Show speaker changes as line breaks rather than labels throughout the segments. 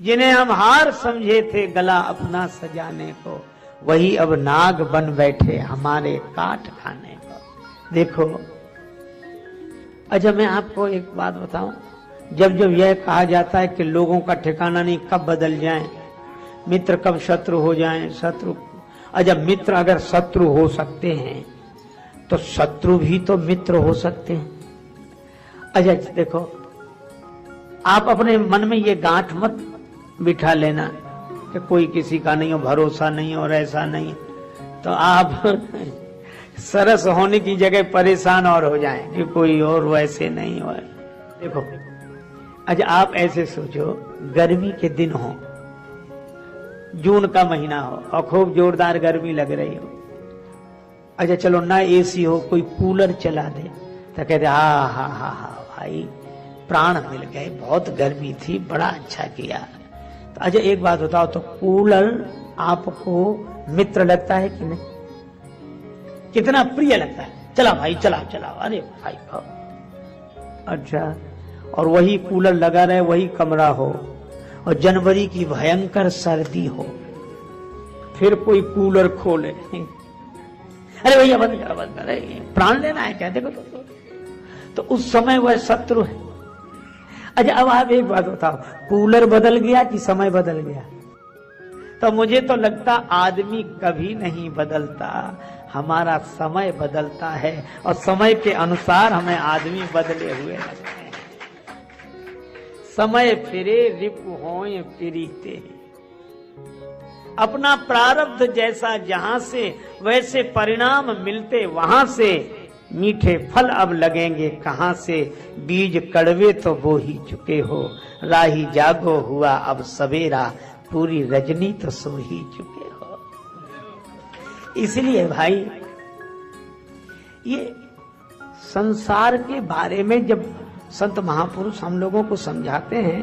जिन्हें हम हार समझे थे गला अपना सजाने को, वही अब नाग बन बैठे हमारे काट खाने को। देखो, अच्छा मैं आपको एक बात बताऊं, जब जब यह कहा जाता है कि लोगों का ठिकाना नहीं, कब बदल जाएं, मित्र कब शत्रु हो जाएं, शत्रु, अच्छा मित्र अगर शत्रु हो सकते हैं तो शत्रु भी तो मित्र हो सकते हैं। अच्छा देखो, आप अपने मन में ये गांठ मत बिठा लेना कि कोई किसी का नहीं हो, भरोसा नहीं और ऐसा नहीं, तो आप सरस होने की जगह परेशान और हो जाएं कि कोई और वैसे नहीं हो। देखो, अच्छा आप ऐसे सोचो, गर्मी के दिन हो, जून का महीना हो और खूब जोरदार गर्मी लग रही हो, अच्छा चलो ना एसी हो, कोई कूलर चला दे तो कहते हा हा हा हा भाई प्राण मिल गए, बहुत गर्मी थी, बड़ा अच्छा किया। तो अच्छा एक बात बताओ, तो कूलर आपको मित्र लगता है कि नहीं? कितना प्रिय लगता है, चला भाई चला चला, अरे भाई अच्छा, और वही कूलर लगा रहे, वही कमरा हो और जनवरी की भयंकर सर्दी हो, फिर कोई कूलर खोले, अरे भैया बंद कर, प्राण लेना है क्या? देखो तो उस समय वह शत्रु है। अच्छा अब आप एक बात बताओ, कूलर बदल गया कि समय बदल गया? तो मुझे तो लगता आदमी कभी नहीं बदलता, हमारा समय बदलता है और समय के अनुसार हमें आदमी बदले हुए लगते हैं। समय फिरे रिपु होए फिरीते, अपना प्रारब्ध जैसा जहां से वैसे परिणाम मिलते वहां से, मीठे फल अब लगेंगे कहां से, बीज कड़वे तो बो ही चुके हो, राही जागो हुआ अब सवेरा, पूरी रजनी तो सो ही चुके हो। इसलिए भाई ये संसार के बारे में जब संत महापुरुष हम लोगों को समझाते हैं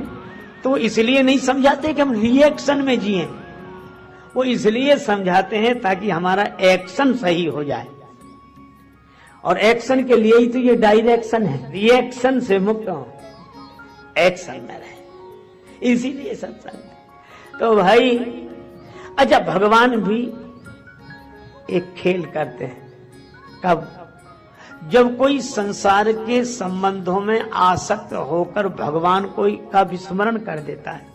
तो इसलिए नहीं समझाते कि हम रिएक्शन में जिए, वो इसलिए समझाते हैं ताकि हमारा एक्शन सही हो जाए, और एक्शन के लिए ही तो ये डायरेक्शन है, रिएक्शन से मुक्त हो, एक्शन में रहे, इसीलिए सत्संग। तो भाई अच्छा भगवान भी एक खेल करते हैं, कब? जब कोई संसार के संबंधों में आसक्त होकर भगवान कोई का विस्मरण कर देता है,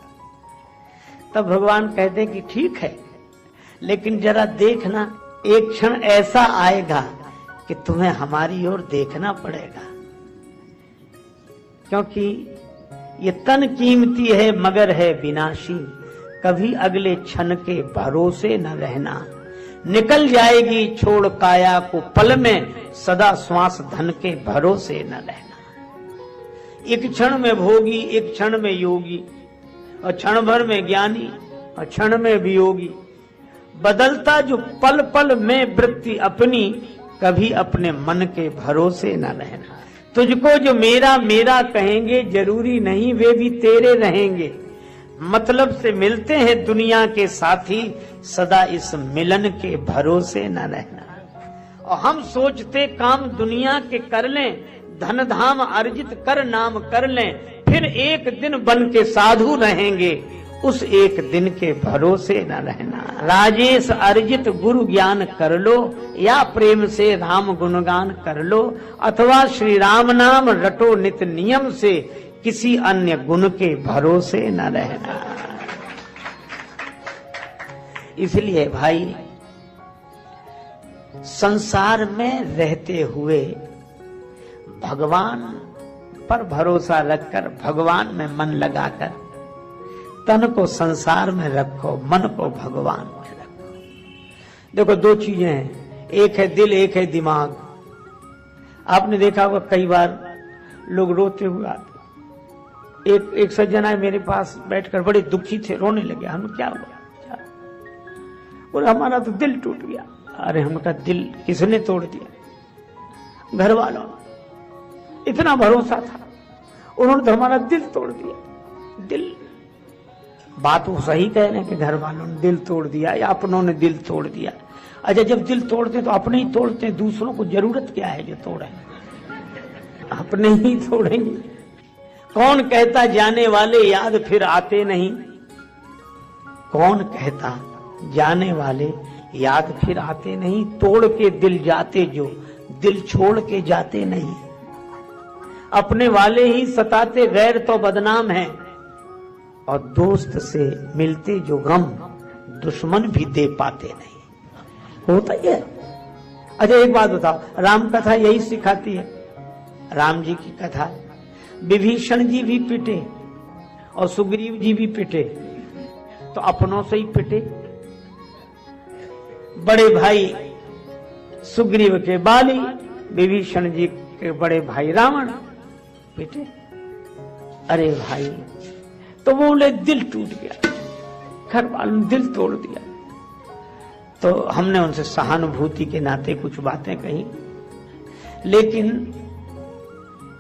तब भगवान कहते हैं कि ठीक है, लेकिन जरा देखना, एक क्षण ऐसा आएगा कि तुम्हें हमारी ओर देखना पड़ेगा, क्योंकि ये तन कीमती है मगर है विनाशी, कभी अगले क्षण के भरोसे न रहना, निकल जाएगी छोड़ काया को पल में, सदा श्वास धन के भरोसे न रहना। एक क्षण में भोगी, एक क्षण में योगी, और क्षण भर में ज्ञानी और क्षण में वियोगी, बदलता जो पल पल में वृत्ति अपनी, कभी अपने मन के भरोसे न रहना। तुझको जो मेरा मेरा कहेंगे जरूरी नहीं वे भी तेरे रहेंगे, मतलब से मिलते हैं दुनिया के साथी, सदा इस मिलन के भरोसे न रहना। और हम सोचते काम दुनिया के कर लें, धन धाम अर्जित कर नाम कर लें, फिर एक दिन बन के साधु रहेंगे, उस एक दिन के भरोसे न रहना। राजेश अर्जित गुरु ज्ञान कर लो, या प्रेम से राम गुणगान कर लो, अथवा श्री राम नाम रटो नित नियम से, किसी अन्य गुण के भरोसे न रहना। इसलिए भाई संसार में रहते हुए भगवान पर भरोसा रखकर, भगवान में मन लगाकर, तन को संसार में रखो, मन को भगवान में रखो। देखो दो चीजें हैं, एक है दिल, एक है दिमाग। आपने देखा होगा कई बार लोग रोते हुए आते, एक सज्जन आए मेरे पास बैठकर, बड़े दुखी थे, रोने लगे। हम क्या हुआ? बोले हमारा तो दिल टूट गया। अरे हम का दिल किसने तोड़ दिया? घर वालों, इतना भरोसा था, उन्होंने तो हमारा दिल तोड़ दिया। दिल, बात वो सही कह रहे हैं कि घर वालों ने दिल तोड़ दिया या अपनों ने दिल तोड़ दिया। अच्छा जब दिल तोड़ते तो अपने ही तोड़ते, दूसरों को जरूरत क्या है जो तोड़े? अपने ही तोड़ेंगे। कौन कहता जाने वाले याद फिर आते नहीं, कौन कहता जाने वाले याद फिर आते नहीं, तोड़ के दिल जाते जो दिल छोड़ के जाते नहीं। अपने वाले ही सताते गैर तो बदनाम है, और दोस्त से मिलते जो गम दुश्मन भी दे पाते नहीं। होता ही है। अच्छा एक बात बताओ, राम कथा यही सिखाती है। राम जी की कथा, विभीषण जी भी पिटे और सुग्रीव जी भी पिटे, तो अपनों से ही पिटे। बड़े भाई सुग्रीव के बाली, विभीषण जी के बड़े भाई रावण पिटे। अरे भाई, तो बोले दिल टूट गया, घर वालों ने दिल तोड़ दिया। तो हमने उनसे सहानुभूति के नाते कुछ बातें कही, लेकिन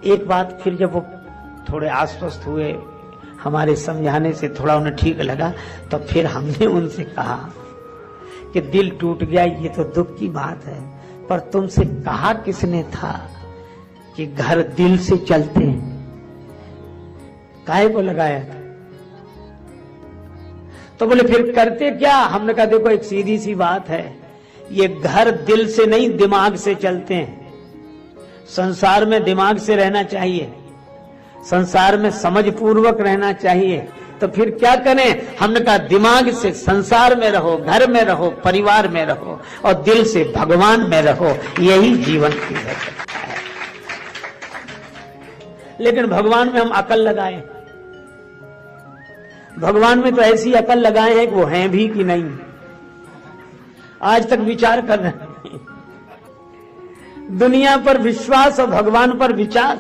एक बात फिर जब वो थोड़े आश्वस्त हुए, हमारे समझाने से थोड़ा उन्हें ठीक लगा, तो फिर हमने उनसे कहा कि दिल टूट गया ये तो दुख की बात है, पर तुमसे कहा किसने था कि घर दिल से चलते हैं? काहे को लगाया था? तो बोले फिर करते क्या? हमने कहा देखो एक सीधी सी बात है, ये घर दिल से नहीं दिमाग से चलते हैं। संसार में दिमाग से रहना चाहिए, संसार में समझ पूर्वक रहना चाहिए। तो फिर क्या करें? हमने कहा दिमाग से संसार में रहो, घर में रहो, परिवार में रहो, और दिल से भगवान में रहो, यही जीवन की है। लेकिन भगवान में हम अकल लगाए, भगवान में तो ऐसी अकल लगाए हैं कि वो हैं भी कि नहीं, आज तक विचार कर रहे हैं। दुनिया पर विश्वास और भगवान पर विचार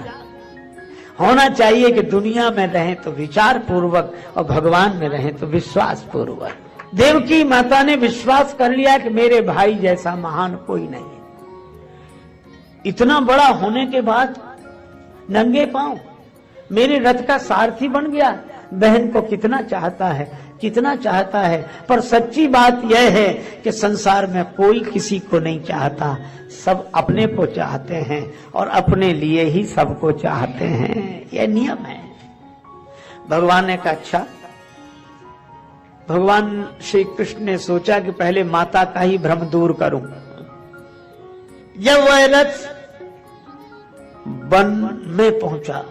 होना चाहिए कि दुनिया में रहें तो विचार पूर्वक और भगवान में रहें तो विश्वास पूर्वक। देवकी माता ने विश्वास कर लिया कि मेरे भाई जैसा महान कोई नहीं है। इतना बड़ा होने के बाद नंगे पांव मेरे रथ का सारथी बन गया। बहन को कितना चाहता है, कितना चाहता है, पर सच्ची बात यह है कि संसार में कोई किसी को नहीं चाहता, सब अपने को चाहते हैं और अपने लिए ही सबको चाहते हैं। यह नियम है। भगवान ने कहा अच्छा, भगवान श्री कृष्ण ने सोचा कि पहले माता का ही भ्रम दूर करूं। जब वह रथ वन में पहुंचा,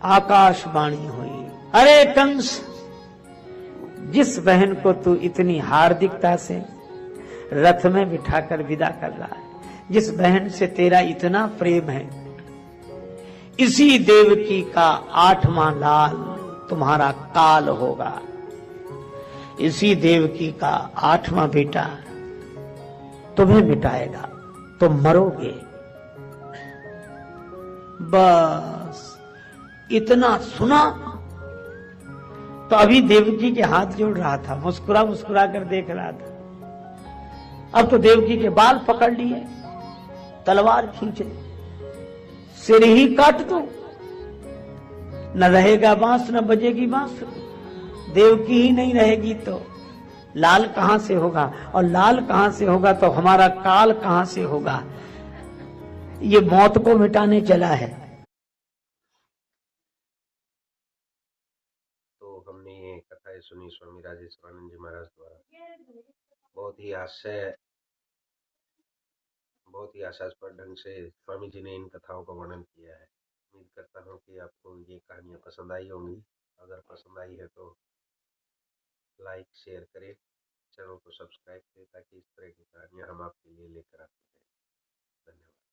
आकाशवाणी हुई, अरे कंस, जिस बहन को तू इतनी हार्दिकता से रथ में बिठाकर विदा कर रहा है, जिस बहन से तेरा इतना प्रेम है, इसी देवकी का 8वां लाल तुम्हारा काल होगा। इसी देवकी का 8वां बेटा तुम्हें मिटाएगा, तुम मरोगे। बस इतना सुना तो अभी देवकी के हाथ जोड़ रहा था, मुस्कुरा मुस्कुरा कर देख रहा था। अब तो देवकी के बाल पकड़ लिए, तलवार खींचे, सिर ही काट दो, न रहेगा बांस न बजेगी बांस। देवकी ही नहीं रहेगी तो लाल कहां से होगा, और लाल कहां से होगा तो हमारा काल कहां से होगा। ये मौत को मिटाने चला है।
तो हमने ये कथाएं सुनी स्वामी राजेश्वरानंद जी महाराज द्वारा। बहुत ही हास्यास्पद ढंग से स्वामी जी ने इन कथाओं का वर्णन किया है। उम्मीद करता हूँ कि आपको ये कहानियां पसंद आई होंगी। अगर पसंद आई है तो लाइक शेयर करें, चैनल को सब्सक्राइब करें, ताकि इस तरह की कहानियां हम आपके लिए लेकर आते हैं। धन्यवाद।